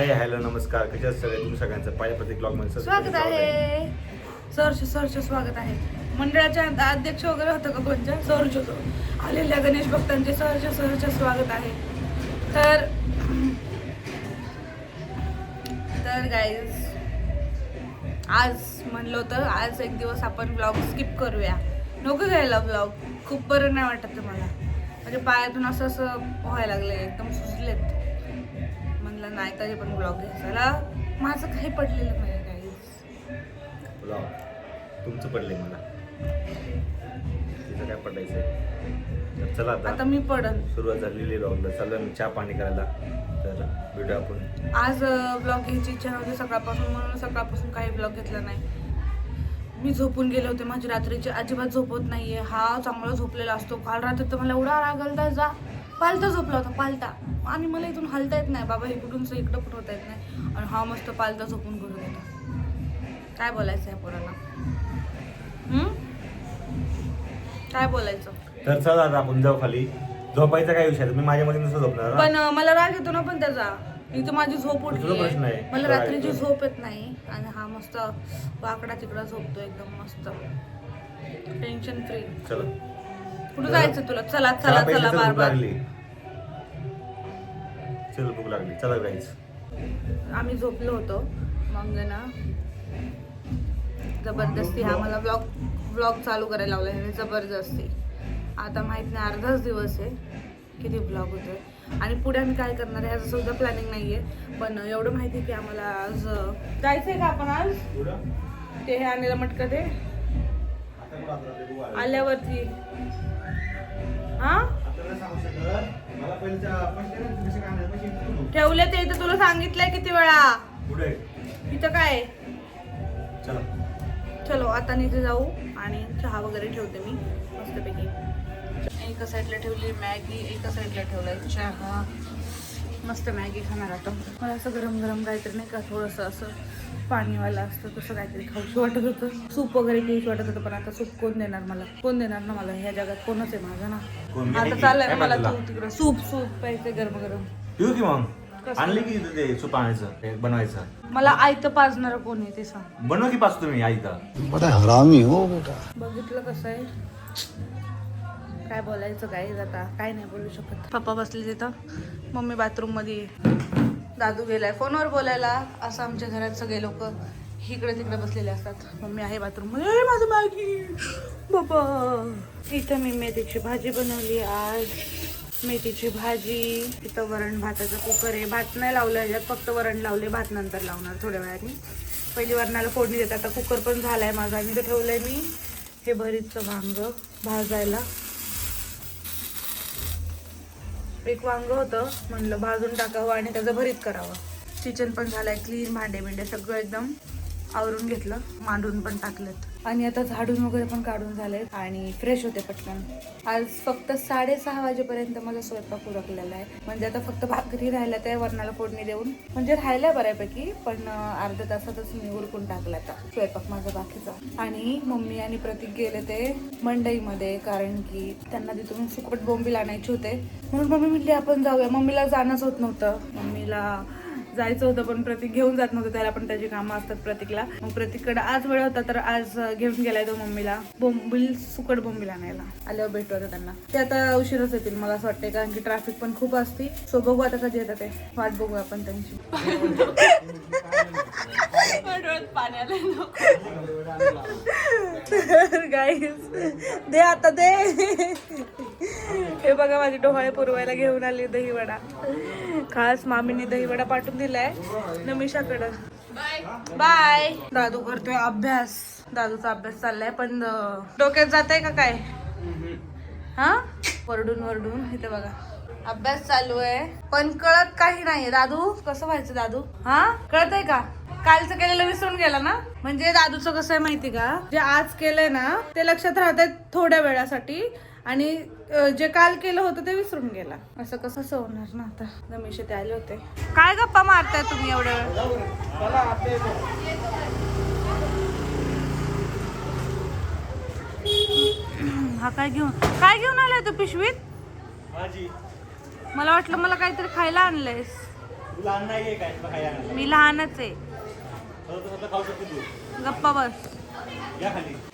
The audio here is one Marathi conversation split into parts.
हॅलो नमस्कार, कसे आहात सगळे? तुम्ही सगळ्यांचं पाहिजे प्रत्येक ब्लॉग मध्ये स्वागत आहे. सरच स्वागत आहे. मंडळाच्या अध्यक्ष वगैरे होतं का कोणच्या सरच आलेल्या गणेश भक्तांचे सरच स्वागत आहे. तर गाईज आज म्हणलं होतं आज एक दिवस आपण ब्लॉग स्किप करूया. नको घ्यायला ब्लॉग, खूप बरं नाही वाटत मला. म्हणजे पायातून असं व्हायला लागले, एकदम सुचलेत. म्हणलं नाही तरी पण ब्लॉग घ्यायला माझं काही पडलेलं नाही गाईज. ब्लॉग तुमचं पडले, मला तिचं काय पडायचं. तर चला आता मी पडन. सुरुवात झालेली ब्लॉगला. चालू मी चहा पाणी करायला. तर व्हिडिओ आपण आज ब्लॉग घ्यायची इच्छा नव्हती सकाळपासून, म्हणून सकाळपासून काही ब्लॉग घेतला नाही. मी झोपून गेले होते. माझी रात्रीची अजिबात झोप होत नाहीये. हा चांगला झोपलेला असतो. काल रात्री तर मला एवढा राग आलता, जा पालता झोपला होता, पालता. आणि मला इथून हलता येत नाही बाबा, इकडून इकडं पण होता येत नाही. आणि हा मस्त पालता झोपून करत होता. काय बोलायचं आहे पोराला? काय बोलायचं? तर चला आता आपण जाऊ खाली. झोपायचा काय विषय? मी माझ्या मध्ये नसं झोपणार. पण मला राग येतो ना पण त्याचा. इथं माझी झोप उठली, मला रात्रीची झोप येत नाही. आणि हा मस्त वाकडा तिकडा झोपतो, एकदम मस्त टेन्शन फ्री. चला कुठं जायचं तुला? चला चला चला बार बार. चल भूक लागली, चला जायचं. आम्ही झोपलो होतो. मग ना जबरदस्ती हा मला ब्लॉग चालू करायला लावला आहे जबरदस्ती. आता माहित नाही, अर्धाच दिवस आहे किती ब्लॉग होतोय. आणि पुढे आम्ही काय करणार आहे ह्याचं सुद्धा प्लॅनिंग नाहीये. पण एवढं माहिती आहे की आम्हाला आज जायचंय का आपण आज ते हे आणलेलं मटका ते आल्यावरती. हा ठेवले ते इथं, तुला सांगितलंय किती वेळा. इथं काय? चलो आता इथे जाऊ आणि चहा वगैरे ठेवते मी मस्तपैकी. एका साईडला ठेवली मॅगी, एका साईडला ठेवलाय चहा. मस्त मॅगी खाणार आता. मला असं गरम गरम काहीतरी नाही का, थोडंसं असं पाणीवाला असतं तसं काहीतरी खाऊशी वाटत होतं. सूप वगैरे पिऊशी वाटत होतं. पण आता सूप कोण देणार मला? कोण देणार ना मला? ह्या जगात कोणच आहे माझं ना. आता चाललंय मला तू तिकडं सूप प्यायचं गरम गरम. पिऊ की मग? आणली की ते सूप आणायचं बनवायचं. मला आयतं पाजणार कोण आहे ते सांग. बनवा की पाच तुम्ही आईता. बड़ा हरामी हो बेटा. बघितलं कसं आहे. काय बोलायचं काय आता, काय नाही बोलू शकत. पप्पा बसले तिथं, मम्मी बाथरूम मध्ये, दादू गेलाय फोनवर बोलायला. असं आमच्या घरात सगळे लोक इकडे तिकडे बसलेले असतात. मम्मी आहे बाथरूम मध्ये. माझं मॅगी बाबा. इथं मी मेथीची भाजी बनवली आज. मेथीची भाजी. इथं वरण भाताचा कुकर आहे. भात नाही लावलं ह्याच्यात, फक्त वरण लावले. भात नंतर लावणार थोड्या वेळाने. पहिली वरणाला फोडणी देतात. आता कुकर पण झालाय माझा. आणि इथं ठेवलंय मी हे भरीतचं वांग भाजायला. एक वांग होतं, म्हणलं भाजून टाकावं आणि त्याचं भरीत करावं. किचन पण झालंय क्लीन. भांडे बिंडे सगळं एकदम आवरून घेतलं. मांडून पण टाकलेत. आणि आता झाडून वगैरे पण काढून झाले आणि फ्रेश होते पटकन. आज फक्त 6:30 वाजेपर्यंत माझा स्वयंपाक उरकलेला आहे. म्हणजे आता फक्त भाकरी राहिल्या त्या वरणाला फोडणी देऊन, म्हणजे राहिल्या बऱ्यापैकी. पण अर्ध्या तासातच मी उरकून टाकला आता स्वयंपाक माझा बाकीचा. आणि मम्मी आणि प्रतीक गेले ते मंडईमध्ये, कारण की त्यांना तिथून सुकट बोंबील आणायचे होते. म्हणून मम्मी म्हटली आपण जाऊया. मम्मीला जाणंच होत नव्हतं. मम्मीला जायचं होतं पण प्रतीक घेऊन जात नव्हतं. त्याला पण त्याची कामं असतात प्रतीकला. मग प्रतीककडे आज वेळ होता तर आज घेऊन गेलाय तो मम्मीला बोंबील, सुकट बोंबील आणायला. आल्यावर भेटू आता त्यांना. ते आता उशीरच येतील मला असं वाटतंय, कारण की ट्रॅफिक पण खूप असती. सो बघू आता कधी येतात ते. वाट बघू आपण त्यांची. गाईस दे आता दे. हे बघा माझी डोहाळे पुरवायला घेऊन आली दहीवडा. खास मामीने दहीवडा पाठवून दिलाय नमिषाकडं. बाय. दादू करतोय अभ्यास. दादूचा अभ्यास चाललाय पण डोक्यात जात आहे का काय? हा वरडून वरडून. इथे बघा अभ्यास चालू आहे पण कळत काही नाहीये. दादू कसं व्हायचं दादू? हा कळत आहे का? कालचं केलेलं विसरून गेला ना. म्हणजे दादूचं कसं आहे माहिती का, जे आज केलंय ना ते लक्षात राहतंय थोड्या वेळासाठी, आणि जे काल केलं होतं ते विसरून गेला. असं कसं होणार ना. आता रमेश ते आले होते. काय गप्पा मारताय तुम्ही एवढ्या वेळ? हा काय घेऊन आलाय तू पिशवीत? मला वाटलं मला काहीतरी खायला आणलंयस. मी लहानच आहे. गप्पा बस.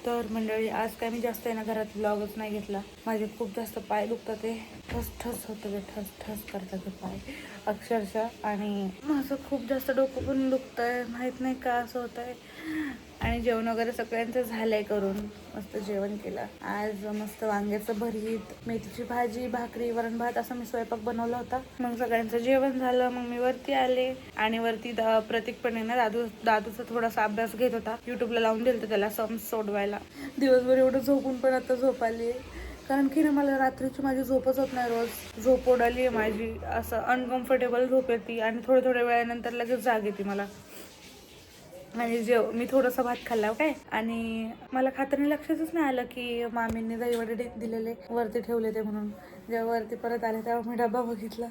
तर मंडळी आज काय मी जास्त आहे ना घरात व्लॉगच नाही घेतला. माझे खूप जास्त पाय दुखतात ते, ठस ठस होतं ते, ठस ठस करतात ते पाय अक्षरशः. आणि माझं खूप जास्त डोकं पण दुखत आहे, माहीत नाही का असं होत आहे. आणि जेवण वगैरे सगळ्यांचं झालंय करून, मस्त जेवण केलं आज. मस्त वांग्याचं भरीत, मेथीची भाजी, भाकरी, वरण भात असं मी स्वयंपाक बनवला होता. मग सगळ्यांचं जेवण झालं, मग मी वरती आले. आणि वरती प्रतीक पण आहे ना, दादूचा थोडासा अभ्यास घेत होता. युट्यूबला लावून दिलं तर त्याला सम्स सोडवायला. दिवसभर एवढं झोपून पण आता झोप आली आहे. कारण की ना मला रात्रीची माझी झोपच होत नाही. रोज झोप उडाली आहे माझी, असं अनकम्फर्टेबल झोप येते आणि थोड्या वेळानंतर लगेच जाग येते मला. आणि मी थोडंसं भात खाल्ला काय, आणि मला खाताना लक्षातच नाही आलं की मामींनी दहीवडे दिलेले वरती ठेवले ते म्हणून. जेव्हा वरती परत आले तेव्हा मी डबा बघितला,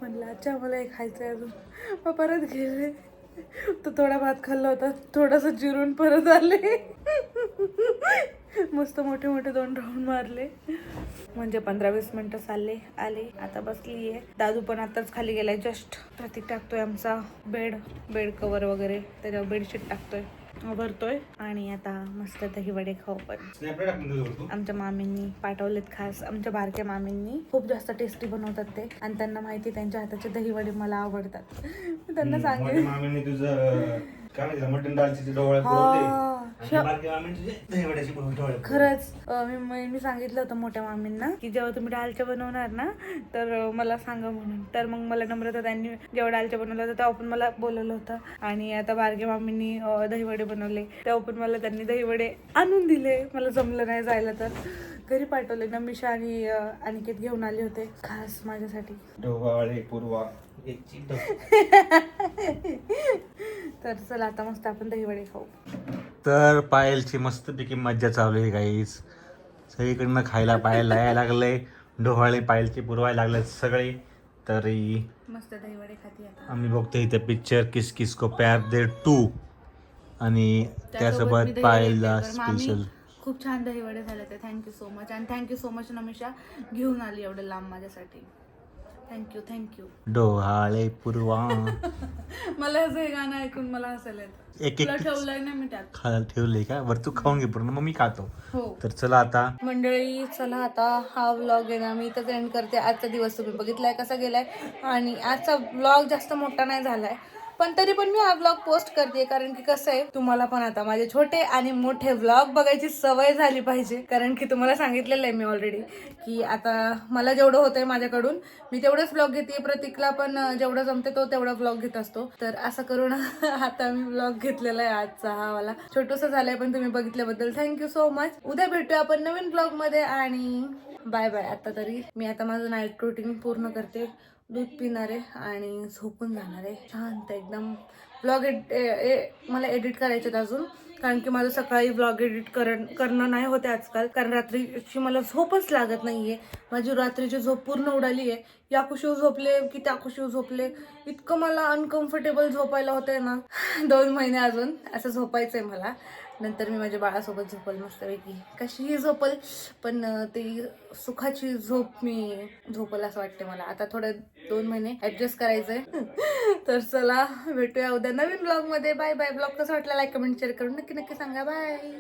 म्हटलं अच्छा मला हे खायचं आहे अजून. मग परत गेले, तो थोडा भात खाल्ला होता, थोडंसं जिरून परत आले. मस्त मोठे मोठे 2 राऊंड मारले, म्हणजे 15-20 मिनटं आले. आता बसली आहे. दादू पण आताच खाली गेलाय जस्ट. प्रतीक टाकतोय आमचा बेड कवर वगैरे, त्याच्यावर बेडशीट टाकतोय, भरतोय. आणि आता मस्त दहीवडे खाऊ. पण आमच्या मामींनी पाठवलेत, खास आमच्या बारक्या मामींनी. खूप जास्त टेस्टी बनवतात ते, आणि त्यांना माहिती त्यांच्या हाताचे दहीवडे मला आवडतात. मी त्यांना सांगेन मामींनी तुझं काय म्हणतात मटण डाळची डोळे खरंच. मी सांगितलं होतं मोठ्या मामींना की जेव्हा तुम्ही डालच्या बनवणार ना तर मला सांगा म्हणून. तर मग मला नम्रता त्यांनी जेव्हा डालच्या बनवलं होतं तेव्हा पण मला बोलवलं होतं. आणि आता बारक्या मामींनी दहीवडे बनवले तेव्हा पण मला त्यांनी दहीवडे आणून दिले. मला जमलं नाही जायला तर घरी पाठवले. नमिषा आणि अनिकेत घेऊन आले होते खास माझ्यासाठी. डोहाळे पूर्वा तर चला आता मस्त आपण दहीवडे खाऊ. तर पायलची मस्तपैकी मज्जा चालू आहे गाईस. सगळीकडनं खायला पायला यायला लागलंय. डोहाळे पायलची पुरवायला लागलेत सगळे. तरी मस्त दहीवडे खाती आता. आम्ही बघतो इथे पिक्चर किस किस को प्यार दे 2, आणि त्यासोबत पायलला स्पेशल. खूप छान दहीवडे झाले ते. Thank you so much. आणि थँक्यू सो मच नमिषा, घेऊन आली एवढं लांब माझ्यासाठी. थँक्यू. डोहाळे पूर्वा. मला असं हे गाणं ऐकून मला हसायला येतं. एक ठेवलंय ना मी त्यात. खायला ठेवलंय का? बरं तू खाऊन घे पूर्ण, मग मी खातो. हो. तर चला आता मंडळी, चला आता हा व्लॉग आहे ना मी इथंच एंड करते. आजचा दिवस तुम्ही बघितलाय कसा गेलाय. आणि आजचा व्लॉग जास्त मोठा नाही झालाय, पण तरी पण मी हा व्लॉग पोस्ट करते. कारण की कसं आहे, तुम्हाला पण आता माझे छोटे आणि मोठे व्लॉग बघायची सवय झाली पाहिजे. कारण की तुम्हाला सांगितलेलं आहे मी ऑलरेडी की आता मला जेवढं होतंय माझ्याकडून मी तेवढंच व्लॉग घेते. प्रतीकला पण जेवढं जमते तो तेवढा व्लॉग घेत असतो. तर असं करून आता मी व्लॉग घेतलेला आहे आजचा हा वाला. छोटंसं झालंय पण तुम्ही बघितल्याबद्दल थँक्यू सो मच. उद्या भेटूया आपण नवीन व्लॉग मध्ये, आणि बाय बाय. आता तरी मी आता माझं नाईट रुटीन पूर्ण करते. दूध पिणार आहे आणि झोपून जाणार आहे शांत एकदम. व्लॉग मला एडिट करायचे अजून, कारण की माझं सकाळी व्लॉग एडिट करणं नाही होते आजकाल. कारण रात्रीची मला झोपच लागत नाहीये. माझी रात्रीची झोप पूर्ण उडाली आहे. या कुशीवर झोपले की त्या कुशीवर झोपले, इतकं मला अनकम्फर्टेबल झोपायला होतंय ना. 2 महिने अजून असं झोपायचंय मला. नंतर मी माझ्या बाळासोबत झोपल मस्तपैकी. कशीही झोपल, पण ती सुखाची झोप मी झोपल असं वाटते मला. आता थोडं 2 महिने ऍडजस्ट करायचंय. तर चला भेटूया उद्या नवीन ब्लॉग मध्ये. Bye bye. ब्लॉग कसा वाटला लाईक कमेंट शेअर करून नक्की सांगा. बाय.